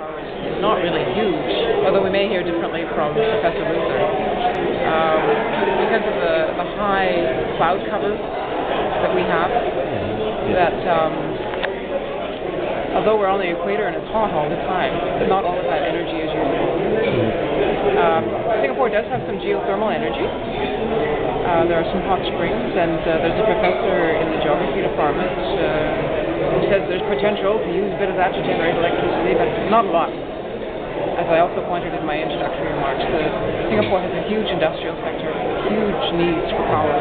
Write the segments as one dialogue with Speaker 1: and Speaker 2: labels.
Speaker 1: power is not really huge, although we may hear differently from Professor Luther. Because of the high cloud cover that we have, that although we're on the equator and it's hot all the time, not all of that energy is usable. Singapore does have some geothermal energy. There are some hot springs, and there's a professor in the geography department who says there's potential to use a bit of that to generate electricity, but not a lot. As I also pointed in my introductory remarks, Singapore has a huge industrial sector, huge needs for power.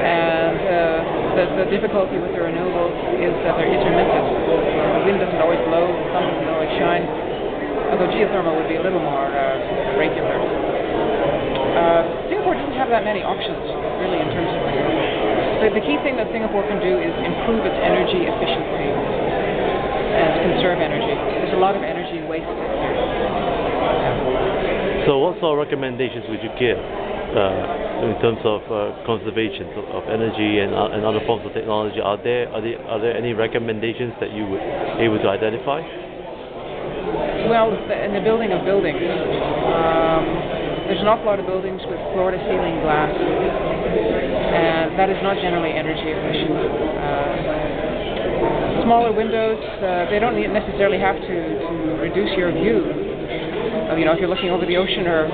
Speaker 1: And the difficulty with the renewables is that they're intermittent. The wind doesn't always blow, the sun doesn't always shine, although geothermal would be a little more regular. Singapore doesn't have that many options, really, in terms of renewables. The key thing that Singapore can do is improve its energy efficiency and conserve energy. There's a lot of energy wasted here.
Speaker 2: So what sort of recommendations would you give in terms of conservation of energy and other forms of technology? Are there any recommendations that you would be able to identify?
Speaker 1: Well, in the building of buildings, there's an awful lot of buildings with floor-to-ceiling glass, and that is not generally energy efficient. Smaller windows, they don't necessarily have to reduce your view. If you're looking over the ocean or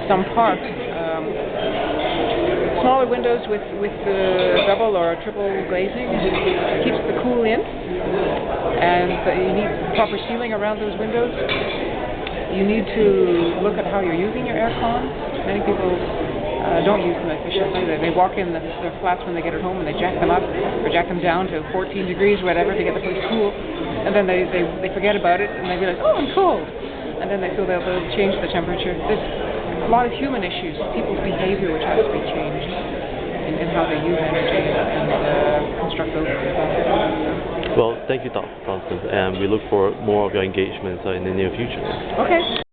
Speaker 1: some park, smaller windows with the double or triple glazing keeps the cool in, and you need proper ceiling around those windows. You need to look at how you're using your air cons. Many people don't use them efficiently. They walk in their flats when they get at home and they jack them up or jack them down to 14 degrees or whatever to get the place cool, and then they forget about it and they realize, oh, I'm cold, and then they feel they'll change the temperature. There's a lot of human issues, people's behavior which has to be changed in how they use energy and construct buildings.
Speaker 2: Well, thank you, Dr. Constance, and we look for more of your engagements in the near future.
Speaker 1: Okay.